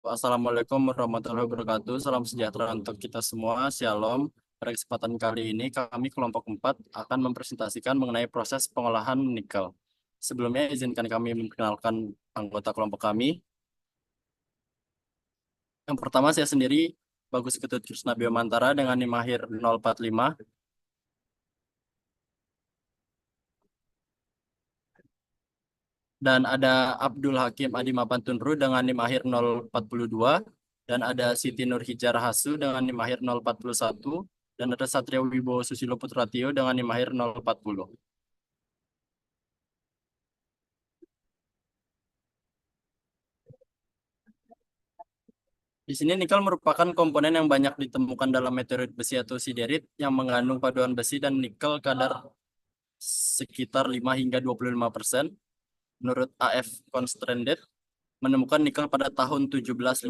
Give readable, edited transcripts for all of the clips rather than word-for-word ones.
Assalamualaikum warahmatullahi wabarakatuh. Salam sejahtera untuk kita semua. Shalom. Pada kesempatan kali ini, kami kelompok 4 akan mempresentasikan mengenai proses pengolahan nikel. Sebelumnya, izinkan kami memperkenalkan anggota kelompok kami. Yang pertama, saya sendiri, Bagus Ketut Krishna Biomantara dengan NIM akhir 045. Dan ada Abdul Hakim Adi Mapantunru dengan NIM akhir 042. Dan ada Siti Nurhijar Hasu dengan NIM akhir 041. Dan ada Satria Wibowo Susilo Putratio dengan NIM akhir 040. Di sini nikel merupakan komponen yang banyak ditemukan dalam meteorit besi atau siderit yang mengandung paduan besi dan nikel kadar sekitar 5 hingga 25%. Menurut AF Constranded, menemukan nikel pada tahun 1751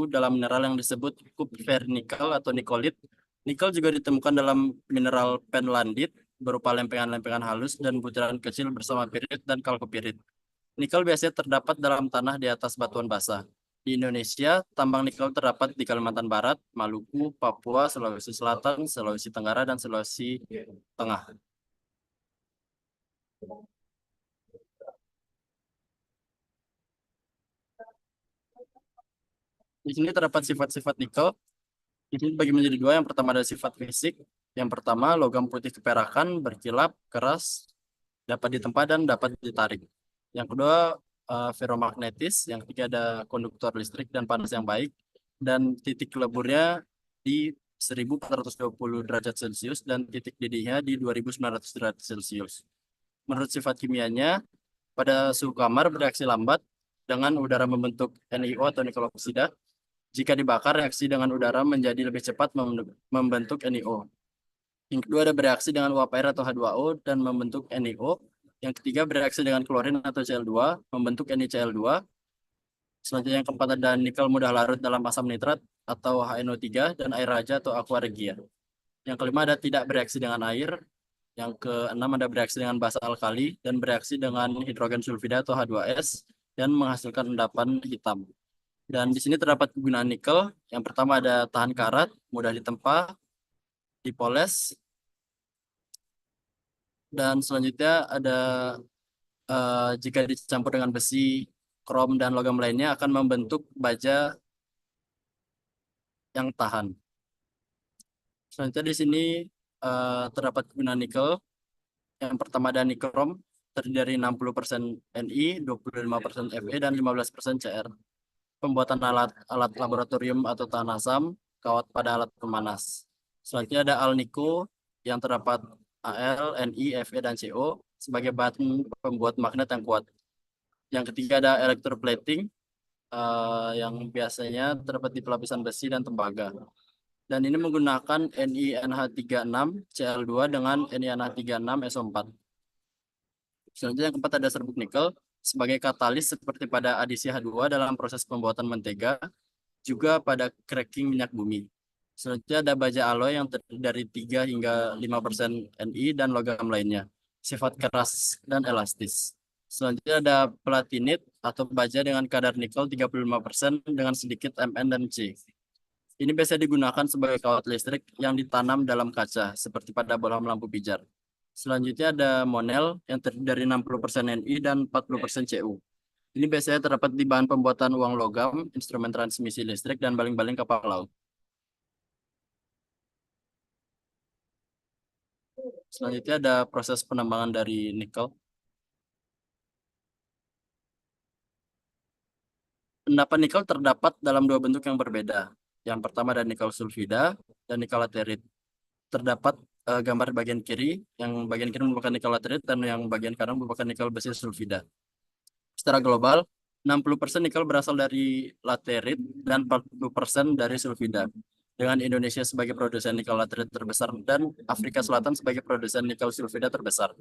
dalam mineral yang disebut kupfernikel atau nikolit. Nikel juga ditemukan dalam mineral penlandit berupa lempengan-lempengan halus dan butiran kecil bersama pirit dan kalkopirit. Nikel biasanya terdapat dalam tanah di atas batuan basah. Di Indonesia, tambang nikel terdapat di Kalimantan Barat, Maluku, Papua, Sulawesi Selatan, Sulawesi Tenggara, dan Sulawesi Tengah. Di sini terdapat sifat-sifat nikel. Ini dibagi menjadi dua. Yang pertama ada sifat fisik. Yang pertama, logam putih keperakan, berkilap, keras, dapat ditempa dan dapat ditarik. Yang kedua, ferromagnetis. Yang ketiga ada konduktor listrik dan panas yang baik. Dan titik leburnya di 1420 derajat Celcius dan titik didihnya di 2900 derajat Celcius. Menurut sifat kimianya, pada suhu kamar bereaksi lambat dengan udara membentuk NiO atau nikel oksida. Jika dibakar, reaksi dengan udara menjadi lebih cepat membentuk NiO. Yang kedua ada bereaksi dengan uap air atau H2O dan membentuk NiO. Yang ketiga bereaksi dengan klorin atau Cl2 membentuk NiCl2. Selanjutnya yang keempat ada nikel mudah larut dalam asam nitrat atau HNO3 dan air raja atau aqua regia. Yang kelima ada tidak bereaksi dengan air. Yang keenam ada bereaksi dengan basa alkali dan bereaksi dengan hidrogen sulfida atau H2S dan menghasilkan endapan hitam. Dan di sini terdapat kegunaan nikel. Yang pertama ada tahan karat, mudah ditempa, dipoles. Dan selanjutnya ada jika dicampur dengan besi, krom, dan logam lainnya akan membentuk baja yang tahan. Selanjutnya di sini terdapat kegunaan nikel. Yang pertama ada nikrom, terdiri dari 60% Ni, 25% Fe, dan 15% Cr. Pembuatan alat laboratorium atau tahan asam, kawat pada alat pemanas. Selanjutnya ada alniko yang terdapat Al, Ni, Fe, dan Co sebagai bahan pembuat magnet yang kuat. Yang ketiga ada electroplating yang biasanya terdapat di pelapisan besi dan tembaga. Dan ini menggunakan NiNH36 Cl2 dengan NiNH36 SO4. Selanjutnya yang keempat ada serbuk nikel sebagai katalis seperti pada adisi H2 dalam proses pembuatan mentega, juga pada cracking minyak bumi. Selanjutnya ada baja alloy yang terdiri dari 3 hingga 5% Ni dan logam lainnya, sifat keras dan elastis. Selanjutnya ada platinit atau baja dengan kadar nikel 35% dengan sedikit Mn dan C. Ini biasa digunakan sebagai kawat listrik yang ditanam dalam kaca, seperti pada bohlam lampu pijar. Selanjutnya ada monel yang terdiri dari 60% Ni dan 40% Cu. Ini biasanya terdapat di bahan pembuatan uang logam, instrumen transmisi listrik, dan baling-baling kapal laut. Selanjutnya ada proses penambangan dari nikel. Endapan nikel terdapat dalam dua bentuk yang berbeda. Yang pertama ada nikel sulfida dan nikel laterit. Terdapat gambar bagian kiri, yang bagian kiri merupakan nikel laterit dan yang bagian kanan merupakan nikel besi sulfida. Secara global, 60% nikel berasal dari laterit dan 40% dari sulfida. Dengan Indonesia sebagai produsen nikel laterit terbesar dan Afrika Selatan sebagai produsen nikel sulfida terbesar.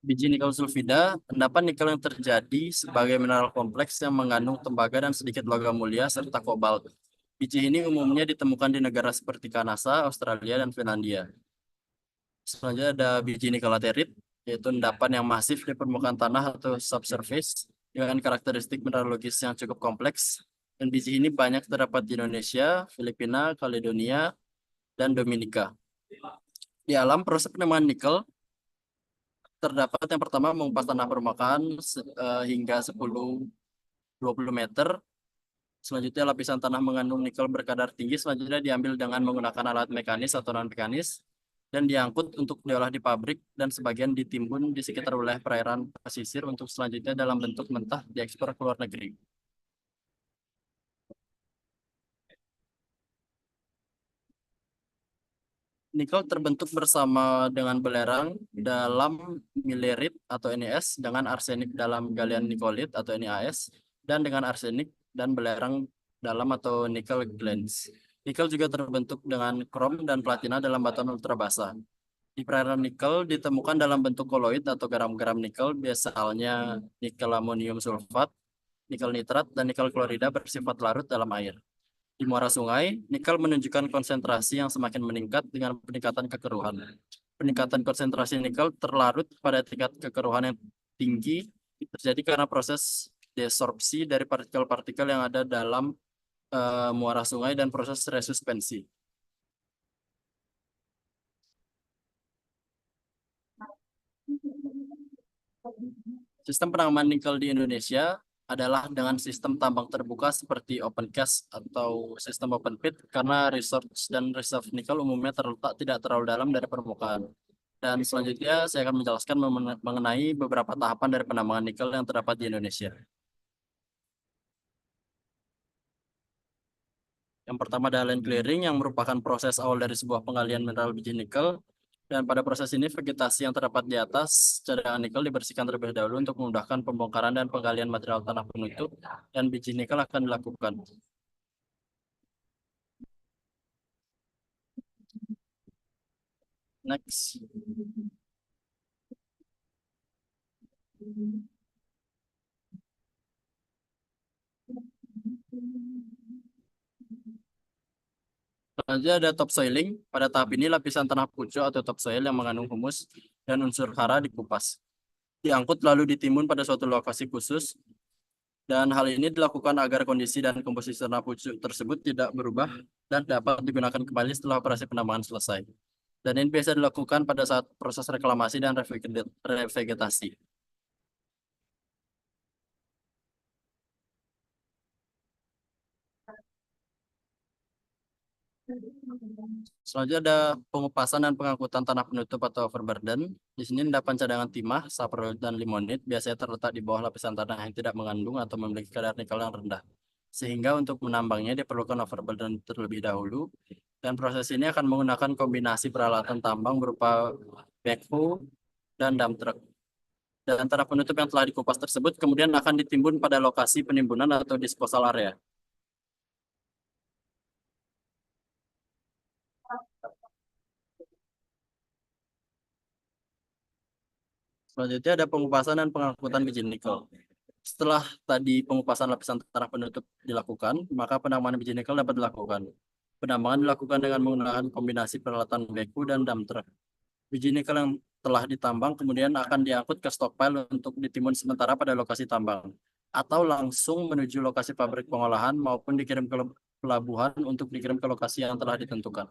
Biji nikel sulfida, endapan nikel yang terjadi sebagai mineral kompleks yang mengandung tembaga dan sedikit logam mulia serta kobalt. Biji ini umumnya ditemukan di negara seperti Kanasa, Australia, dan Finlandia. Selanjutnya ada biji nikel laterit, yaitu endapan yang masif di permukaan tanah atau subsurface dengan karakteristik mineralogis yang cukup kompleks. Dan biji ini banyak terdapat di Indonesia, Filipina, Kaledonia, dan Dominika. Di alam, proses penambangan nikel terdapat yang pertama mengupas tanah permukaan hingga 10-20 meter. Selanjutnya lapisan tanah mengandung nikel berkadar tinggi selanjutnya diambil dengan menggunakan alat mekanis atau non-mekanis dan diangkut untuk diolah di pabrik dan sebagian ditimbun di sekitar wilayah perairan pesisir untuk selanjutnya dalam bentuk mentah diekspor ke luar negeri. Nikel terbentuk bersama dengan belerang dalam milerit atau NiS dengan arsenik dalam galian nikolit atau NiAs dan dengan arsenik dan belerang dalam atau nikel glans. Nikel juga terbentuk dengan krom dan platina dalam batuan ultrabasa. Di perairan nikel ditemukan dalam bentuk koloid atau garam-garam nikel, biasanya nikel amonium sulfat, nikel nitrat, dan nikel klorida bersifat larut dalam air. Di muara sungai, nikel menunjukkan konsentrasi yang semakin meningkat dengan peningkatan kekeruhan. Peningkatan konsentrasi nikel terlarut pada tingkat kekeruhan yang tinggi terjadi karena proses desorpsi dari partikel-partikel yang ada dalam muara sungai dan proses resuspensi. Sistem penambangan nikel di Indonesia adalah dengan sistem tambang terbuka seperti open cast atau sistem open pit karena resource dan reserve nikel umumnya terletak tidak terlalu dalam dari permukaan. Dan selanjutnya saya akan menjelaskan mengenai beberapa tahapan dari penambangan nikel yang terdapat di Indonesia. Yang pertama adalah land clearing yang merupakan proses awal dari sebuah penggalian mineral biji nikel. Dan pada proses ini vegetasi yang terdapat di atas cadangan nikel dibersihkan terlebih dahulu untuk memudahkan pembongkaran dan penggalian material tanah penutup dan biji nikel akan dilakukan. Next. Selanjutnya ada topsoiling. Pada tahap ini lapisan tanah pucuk atau topsoil yang mengandung humus dan unsur hara dikupas. Diangkut lalu ditimbun pada suatu lokasi khusus dan hal ini dilakukan agar kondisi dan komposisi tanah pucuk tersebut tidak berubah dan dapat digunakan kembali setelah operasi penambangan selesai. Dan ini biasa dilakukan pada saat proses reklamasi dan revegetasi. Selanjutnya ada pengupasan dan pengangkutan tanah penutup atau overburden. Di sini endapan cadangan timah, saprolite, dan limonit biasanya terletak di bawah lapisan tanah yang tidak mengandung atau memiliki kadar nikel yang rendah. Sehingga untuk menambangnya diperlukan overburden terlebih dahulu. Dan proses ini akan menggunakan kombinasi peralatan tambang berupa backhoe dan dump truck. Dan tanah penutup yang telah dikupas tersebut kemudian akan ditimbun pada lokasi penimbunan atau disposal area. Selanjutnya ada pengupasan dan pengangkutan biji nikel. Setelah tadi pengupasan lapisan tanah penutup dilakukan, maka penambangan biji nikel dapat dilakukan. Penambangan dilakukan dengan menggunakan kombinasi peralatan backhoe dan dump truck. Biji nikel yang telah ditambang kemudian akan diangkut ke stockpile untuk ditimbun sementara pada lokasi tambang, atau langsung menuju lokasi pabrik pengolahan maupun dikirim ke pelabuhan untuk dikirim ke lokasi yang telah ditentukan.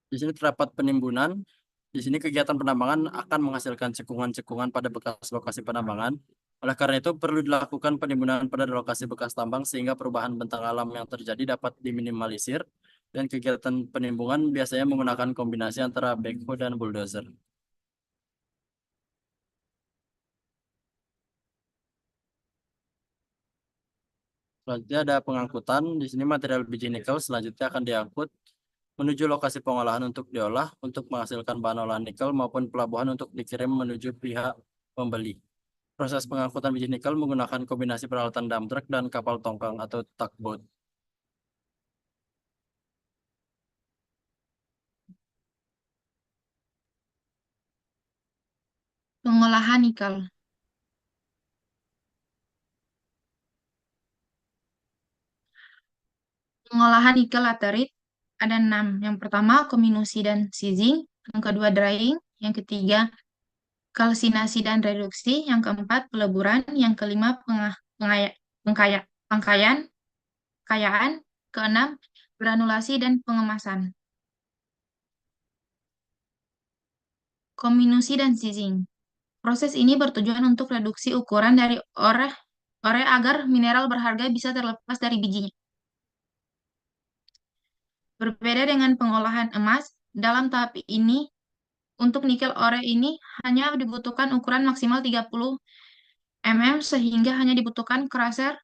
Di sini terdapat penimbunan. Di sini kegiatan penambangan akan menghasilkan cekungan-cekungan pada bekas lokasi penambangan. Oleh karena itu perlu dilakukan penimbunan pada lokasi bekas tambang sehingga perubahan bentang alam yang terjadi dapat diminimalisir. Dan kegiatan penimbunan biasanya menggunakan kombinasi antara backhoe dan bulldozer. Selanjutnya ada pengangkutan. Di sini material biji nikel selanjutnya akan diangkut menuju lokasi pengolahan untuk diolah untuk menghasilkan bahan olahan nikel maupun pelabuhan untuk dikirim menuju pihak pembeli. Proses pengangkutan biji nikel menggunakan kombinasi peralatan dump truck dan kapal tongkang atau tugboat. Pengolahan nikel. Pengolahan nikel laterit ada 6. Yang pertama, kombinasi dan sizing. Yang kedua, drying. Yang ketiga, kalsinasi dan reduksi. Yang keempat, peleburan. Yang kelima, pengkayaan. Kayaan. Keenam, granulasi dan pengemasan. Kombinasi dan sizing. Proses ini bertujuan untuk reduksi ukuran dari ore agar mineral berharga bisa terlepas dari bijinya. Berbeda dengan pengolahan emas, dalam tahap ini, untuk nikel ore ini hanya dibutuhkan ukuran maksimal 30 mm sehingga hanya dibutuhkan crusher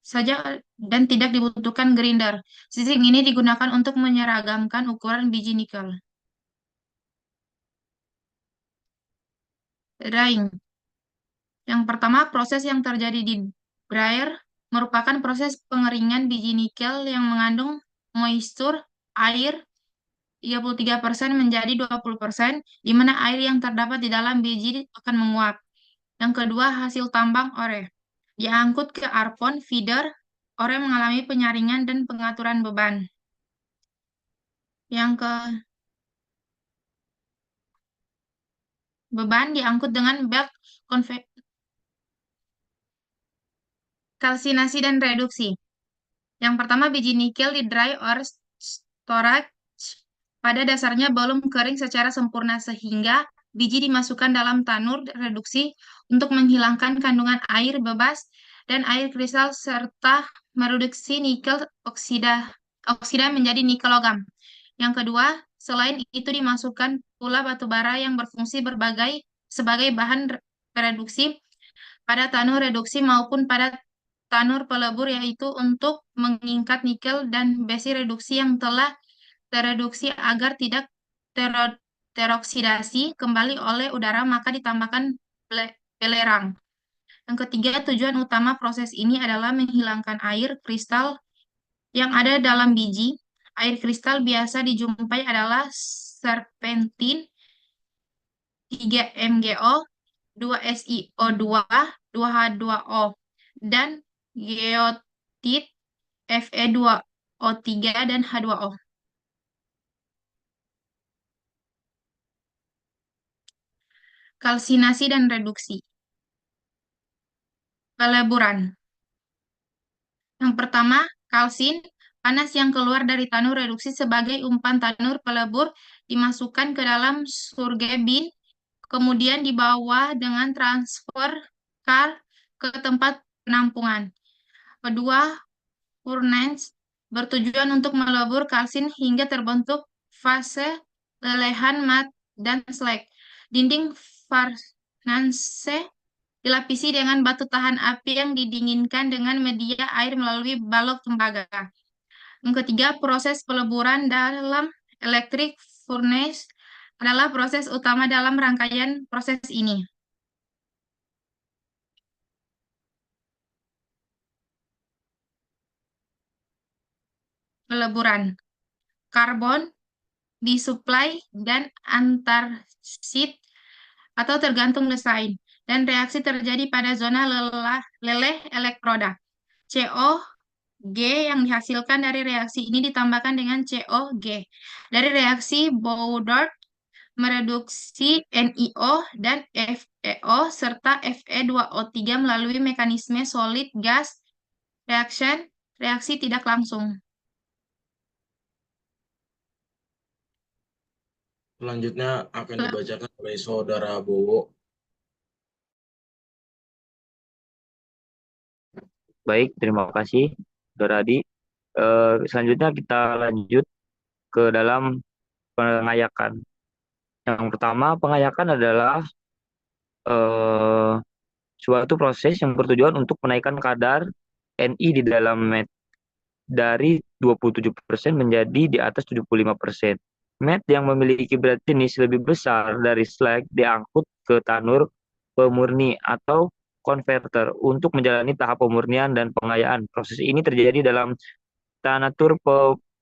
saja dan tidak dibutuhkan grinder. Sistem ini digunakan untuk menyeragamkan ukuran biji nikel. Drying. Yang pertama, proses yang terjadi di dryer merupakan proses pengeringan biji nikel yang mengandung moisture air 33% menjadi 20%, di mana air yang terdapat di dalam biji akan menguap. Yang kedua, hasil tambang ore. Diangkut ke arpon feeder, ore mengalami penyaringan dan pengaturan beban. Yang ke beban diangkut dengan belt kalsinasi dan reduksi. Yang pertama, biji nikel di dry or storage pada dasarnya belum kering secara sempurna sehingga biji dimasukkan dalam tanur reduksi untuk menghilangkan kandungan air bebas dan air kristal serta mereduksi nikel oksida menjadi nikel logam. Yang kedua, selain itu dimasukkan pula batu bara yang berfungsi sebagai bahan reduksi pada tanur reduksi maupun pada tanur pelebur, yaitu untuk mengikat nikel dan besi reduksi yang telah tereduksi agar tidak teroksidasi kembali oleh udara, maka ditambahkan belerang. Yang ketiga, tujuan utama proses ini adalah menghilangkan air kristal yang ada dalam biji. Air kristal biasa dijumpai adalah serpentin 3MgO, 2SiO2, 2H2O, dan geotit Fe2O3 dan H2O. Kalsinasi dan reduksi. Peleburan. Yang pertama, kalsin, panas yang keluar dari tanur reduksi sebagai umpan tanur pelebur dimasukkan ke dalam surge bin, kemudian dibawa dengan transfer car ke tempat penampungan. Kedua, furnace bertujuan untuk melebur kalsin hingga terbentuk fase lelehan mat dan slag. Dinding furnace dilapisi dengan batu tahan api yang didinginkan dengan media air melalui balok tembaga. Yang ketiga, proses peleburan dalam electric furnace adalah proses utama dalam rangkaian proses ini. Peleburan. Karbon disuplai dan antarsit atau tergantung desain, dan reaksi terjadi pada zona leleh elektroda. COG yang dihasilkan dari reaksi ini ditambahkan dengan COG dari reaksi Boudard mereduksi NiO dan FeO serta Fe2O3 melalui mekanisme solid gas reaction, reaksi tidak langsung. Selanjutnya akan dibacakan oleh Saudara Bowo. Baik, terima kasih, Saudara Adi. Selanjutnya kita lanjut ke dalam pengayakan. Yang pertama, pengayakan adalah suatu proses yang bertujuan untuk menaikkan kadar Ni di dalam met dari 27% menjadi di atas 75%. Met yang memiliki berat jenis lebih besar dari slag diangkut ke tanur pemurni atau konverter untuk menjalani tahap pemurnian dan pengayaan. Proses ini terjadi dalam tanatur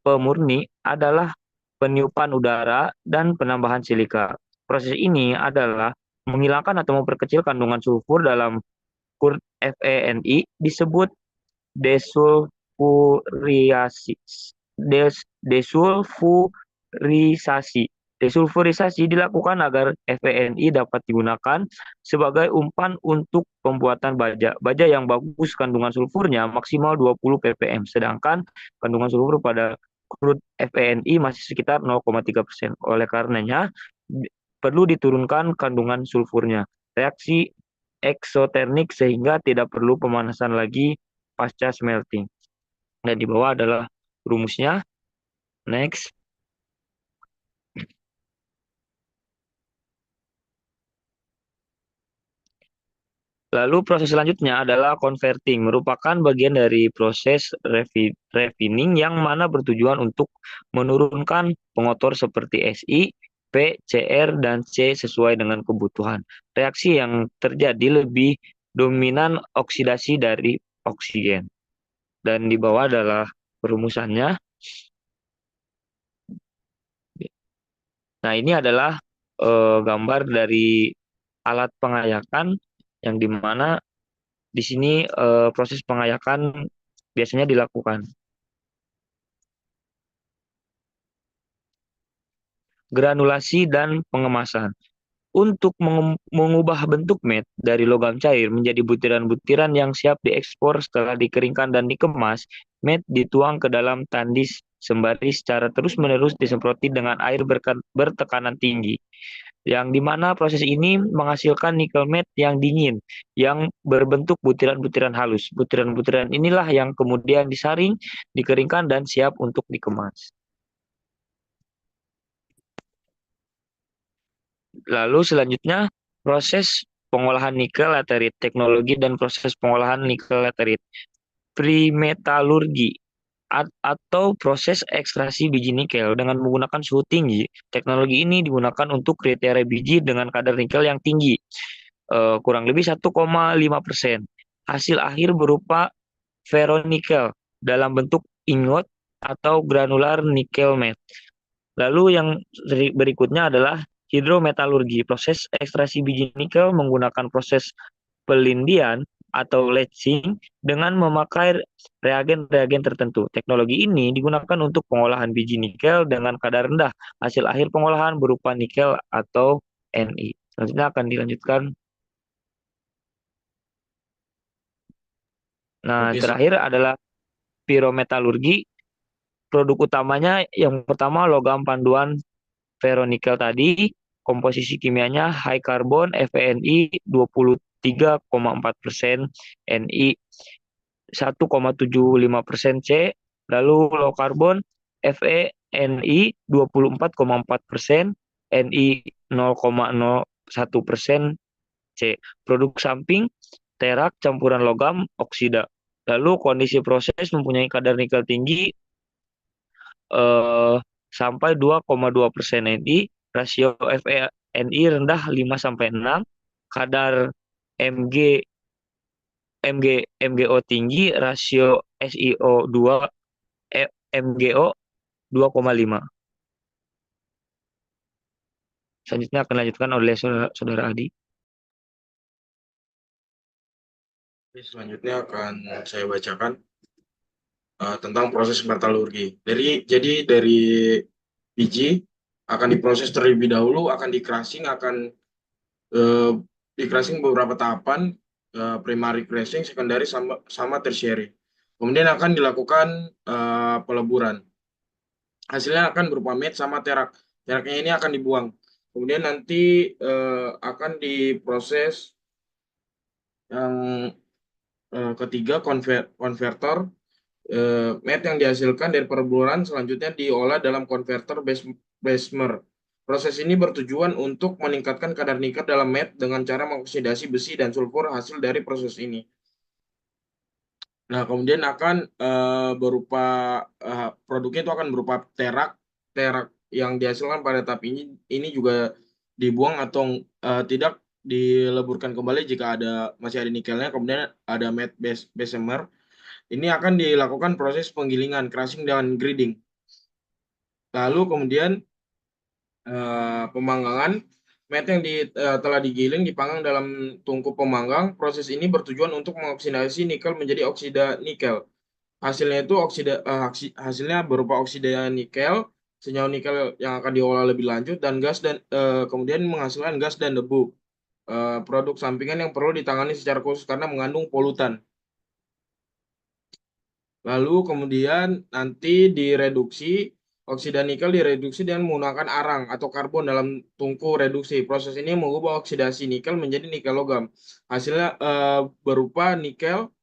pemurni adalah peniupan udara dan penambahan silika. Proses ini adalah menghilangkan atau memperkecil kandungan sulfur dalam Fe Ni disebut desulfurisasi. Desulfurisasi dilakukan agar FeNI dapat digunakan sebagai umpan untuk pembuatan baja. Baja yang bagus kandungan sulfurnya maksimal 20 ppm, sedangkan kandungan sulfur pada crude FeNI masih sekitar 0,3%. Oleh karenanya, perlu diturunkan kandungan sulfurnya. Reaksi eksotermik sehingga tidak perlu pemanasan lagi pasca smelting. Dan di bawah adalah rumusnya. Next. Lalu proses selanjutnya adalah converting, merupakan bagian dari proses refining yang mana bertujuan untuk menurunkan pengotor seperti Si, P, Cr, dan C sesuai dengan kebutuhan. Reaksi yang terjadi lebih dominan oksidasi dari oksigen. Dan di bawah adalah perumusannya. Nah, ini adalah gambar dari alat pengayakan yang dimana di sini proses pengayakan biasanya dilakukan. Granulasi dan pengemasan. Untuk mengubah bentuk mat dari logam cair menjadi butiran-butiran yang siap diekspor setelah dikeringkan dan dikemas, mat dituang ke dalam tandis sembari secara terus-menerus disemproti dengan air bertekanan tinggi. Yang dimana proses ini menghasilkan nikel matte yang dingin, yang berbentuk butiran-butiran halus. Butiran-butiran inilah yang kemudian disaring, dikeringkan, dan siap untuk dikemas. Lalu selanjutnya, proses pengolahan nikel laterit, teknologi dan proses pengolahan nikel laterit. Primetalurgi atau proses ekstraksi biji nikel dengan menggunakan suhu tinggi. Teknologi ini digunakan untuk kriteria biji dengan kadar nikel yang tinggi, kurang lebih 1,5%. Hasil akhir berupa ferronikel dalam bentuk ingot atau granular nikel matte. Lalu yang berikutnya adalah hidrometalurgi. Proses ekstraksi biji nikel menggunakan proses pelindian atau leaching dengan memakai reagen-reagen tertentu. Teknologi ini digunakan untuk pengolahan biji nikel dengan kadar rendah. Hasil akhir pengolahan berupa nikel atau Ni. Selanjutnya akan dilanjutkan. Nah, terakhir adalah pirometalurgi. Produk utamanya yang pertama logam panduan ferronikel tadi. Komposisi kimianya high carbon FeNi 23,4%, Ni 1,75% C, lalu low carbon FeNi 24,4%, Ni 0,01% C. Produk samping terak campuran logam oksida. Lalu kondisi proses mempunyai kadar nikel tinggi sampai 2,2% Ni, rasio FeNi rendah 5-6, kadar MgO tinggi, rasio SiO2 MgO 2,5. Selanjutnya akan dilanjutkan oleh saudara Adi. Selanjutnya akan saya bacakan tentang proses metalurgi. Jadi dari biji akan diproses terlebih dahulu, akan di-crushing, di-crushing beberapa tahapan, primary crushing, secondary sama tertiary. Kemudian akan dilakukan peleburan. Hasilnya akan berupa matte sama terak. Teraknya ini akan dibuang. Kemudian nanti akan diproses yang ketiga, konverter. Matte yang dihasilkan dari peleburan selanjutnya diolah dalam konverter Bessemer. Proses ini bertujuan untuk meningkatkan kadar nikel dalam matte dengan cara mengoksidasi besi dan sulfur hasil dari proses ini. Nah, kemudian akan berupa produknya itu akan berupa terak yang dihasilkan pada tahap ini juga dibuang atau tidak dileburkan kembali jika masih ada nikelnya. Kemudian ada matte Bessemer. Ini akan dilakukan proses penggilingan, crushing dan grinding. Lalu kemudian pemanggangan. Matte yang telah digiling dipanggang dalam tungku pemanggang. Proses ini bertujuan untuk mengoksidasi nikel menjadi oksida nikel. hasilnya itu hasilnya berupa oksida nikel, senyawa nikel yang akan diolah lebih lanjut, dan kemudian menghasilkan gas dan debu. Produk sampingan yang perlu ditangani secara khusus karena mengandung polutan. Lalu kemudian nanti direduksi, oksida nikel direduksi dengan menggunakan arang atau karbon dalam tungku reduksi. Proses ini mengubah oksidasi nikel menjadi nikel logam. Hasilnya berupa nikel,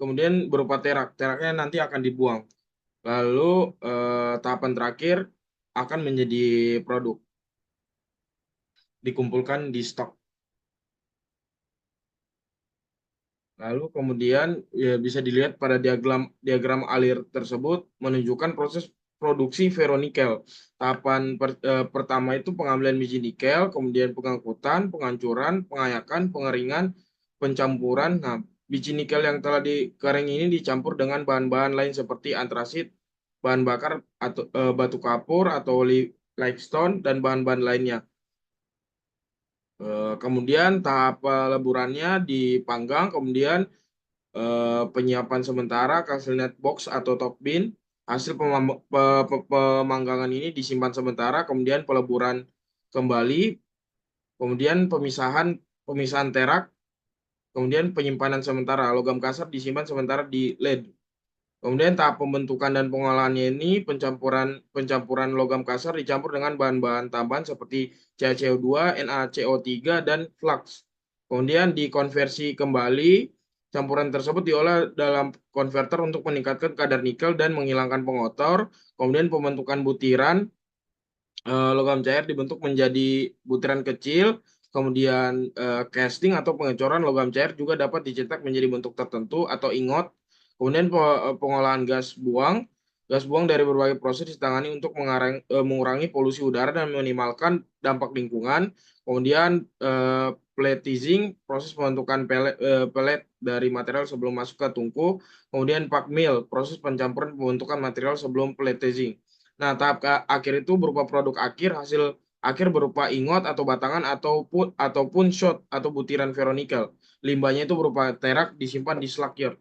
kemudian berupa terak. Teraknya nanti akan dibuang. Lalu tahapan terakhir akan menjadi produk. Dikumpulkan di stok. Lalu kemudian ya, bisa dilihat pada diagram alir tersebut menunjukkan proses produksi ferronikel. Tahapan pertama itu pengambilan biji nikel, kemudian pengangkutan, penghancuran, pengayakan, pengeringan, pencampuran. Nah, biji nikel yang telah dikering ini dicampur dengan bahan-bahan lain seperti antrasit, bahan bakar atau batu kapur atau limestone dan bahan-bahan lainnya. Kemudian tahap peleburannya dipanggang, kemudian penyiapan sementara hasil net box atau top bin. Hasil pemanggangan ini disimpan sementara, kemudian peleburan kembali, kemudian pemisahan terak, kemudian penyimpanan sementara. Logam kasar disimpan sementara di LED. Kemudian tahap pembentukan dan pengolahannya ini pencampuran logam kasar dicampur dengan bahan-bahan tambahan seperti CaCO2, NaCO3, dan flux. Kemudian dikonversi kembali, campuran tersebut diolah dalam konverter untuk meningkatkan kadar nikel dan menghilangkan pengotor. Kemudian pembentukan butiran logam cair dibentuk menjadi butiran kecil. Kemudian casting atau pengecoran logam cair juga dapat dicetak menjadi bentuk tertentu atau ingot. Kemudian pengolahan gas buang. Gas buang dari berbagai proses ditangani untuk mengurangi polusi udara dan meminimalkan dampak lingkungan. Kemudian pelletizing, proses pembentukan pelet dari material sebelum masuk ke tungku. Kemudian pack mill, proses pencampuran pembentukan material sebelum pelletizing. Nah, tahap akhir itu berupa produk akhir, hasil akhir berupa ingot atau batangan ataupun shot atau butiran ferronikel. Limbahnya itu berupa terak disimpan di slug yard.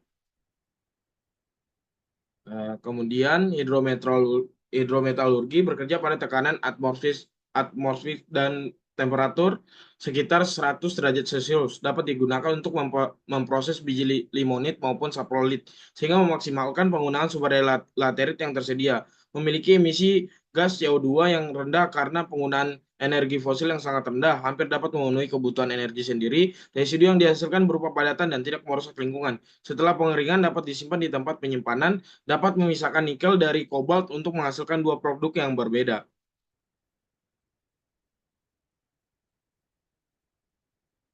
Kemudian hidrometalurgi bekerja pada tekanan atmosfer dan temperatur sekitar 100 derajat Celcius, dapat digunakan untuk memproses biji limonit maupun saprolit sehingga memaksimalkan penggunaan sumber daya laterit yang tersedia. Memiliki emisi gas CO2 yang rendah karena penggunaan energi fosil yang sangat rendah, hampir dapat memenuhi kebutuhan energi sendiri. Residu yang dihasilkan berupa padatan dan tidak merusak lingkungan. Setelah pengeringan dapat disimpan di tempat penyimpanan, dapat memisahkan nikel dari kobalt untuk menghasilkan dua produk yang berbeda.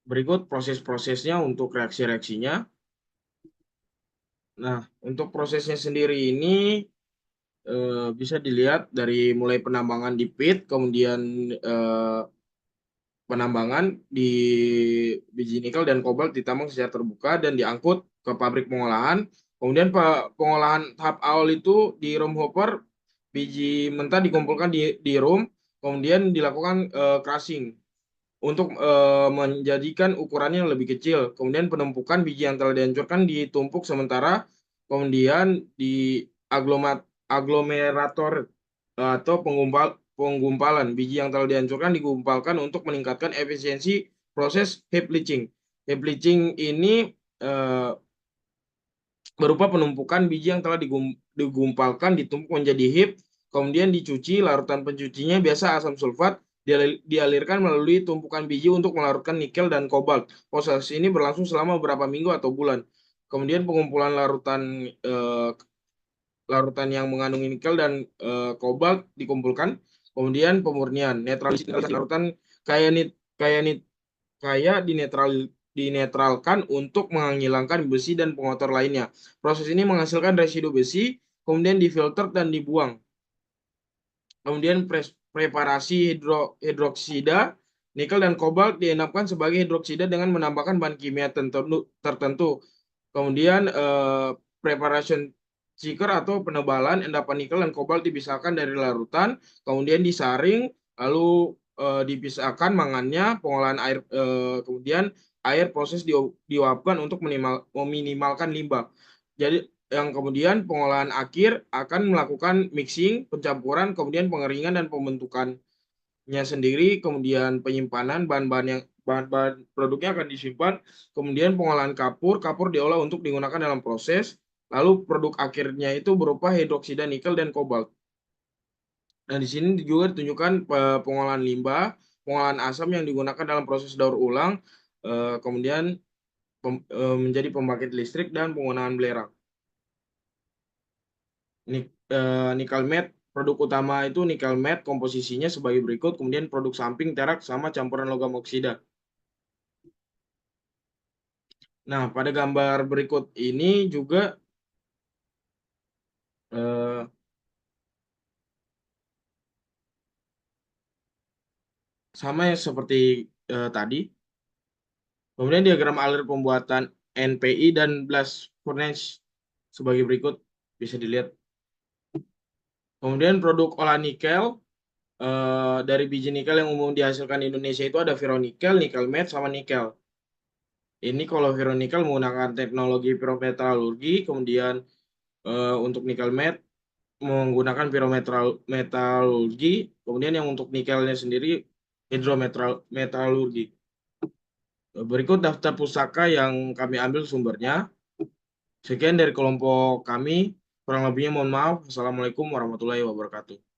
Berikut proses-prosesnya untuk reaksi-reaksinya. Nah, untuk prosesnya sendiri ini bisa dilihat dari mulai penambangan di pit, kemudian penambangan di biji nikel dan kobalt ditambang secara terbuka dan diangkut ke pabrik pengolahan. Kemudian pengolahan tahap awal itu di room hopper, biji mentah dikumpulkan di room, kemudian dilakukan crushing untuk menjadikan ukurannya lebih kecil. Kemudian penumpukan biji yang telah dihancurkan ditumpuk sementara, kemudian di aglomerator atau penggumpalan biji yang telah dihancurkan digumpalkan untuk meningkatkan efisiensi proses heap leaching. Heap leaching ini berupa penumpukan biji yang telah digumpalkan ditumpuk menjadi heap, kemudian dicuci. Larutan pencucinya biasa asam sulfat dialirkan melalui tumpukan biji untuk melarutkan nikel dan kobalt. Proses ini berlangsung selama beberapa minggu atau bulan. Kemudian pengumpulan larutan yang mengandung nikel dan kobalt dikumpulkan. Kemudian pemurnian, netralisasi larutan kaya dinetralkan untuk menghilangkan besi dan pengotor lainnya. Proses ini menghasilkan residu besi, kemudian difilter dan dibuang. Kemudian preparasi hidroksida, nikel dan kobalt dienapkan sebagai hidroksida dengan menambahkan bahan kimia tertentu. Kemudian preparation shaker atau penebalan endapan nikel dan kobalt dipisahkan dari larutan, kemudian disaring, lalu dipisahkan mangannya, pengolahan air, kemudian air proses diuapkan untuk meminimalkan limbah. Jadi yang kemudian pengolahan akhir akan melakukan mixing, pencampuran, kemudian pengeringan dan pembentukannya sendiri, kemudian penyimpanan bahan-bahan produknya akan disimpan, kemudian pengolahan kapur diolah untuk digunakan dalam proses, lalu produk akhirnya itu berupa hidroksida nikel dan kobalt. Nah, di sini juga ditunjukkan pengolahan limbah, pengolahan asam yang digunakan dalam proses daur ulang, kemudian menjadi pembangkit listrik dan penggunaan belerang. Nikel matte, produk utama itu nikel matte, komposisinya sebagai berikut, kemudian produk samping terak sama campuran logam oksida. Nah, pada gambar berikut ini juga sama yang seperti tadi. Kemudian diagram alur pembuatan NPI dan blast furnace sebagai berikut, bisa dilihat. Kemudian produk olahan nikel, dari biji nikel yang umum dihasilkan di Indonesia itu ada ferronikel, nikel matte, sama nikel. Ini kalau ferronikel menggunakan teknologi pirometalurgi, kemudian untuk nikel matte menggunakan pirometalurgi, kemudian yang untuk nikelnya sendiri hidrometalurgi. Berikut daftar pustaka yang kami ambil sumbernya. Sekian dari kelompok kami, kurang lebihnya mohon maaf. Assalamualaikum warahmatullahi wabarakatuh.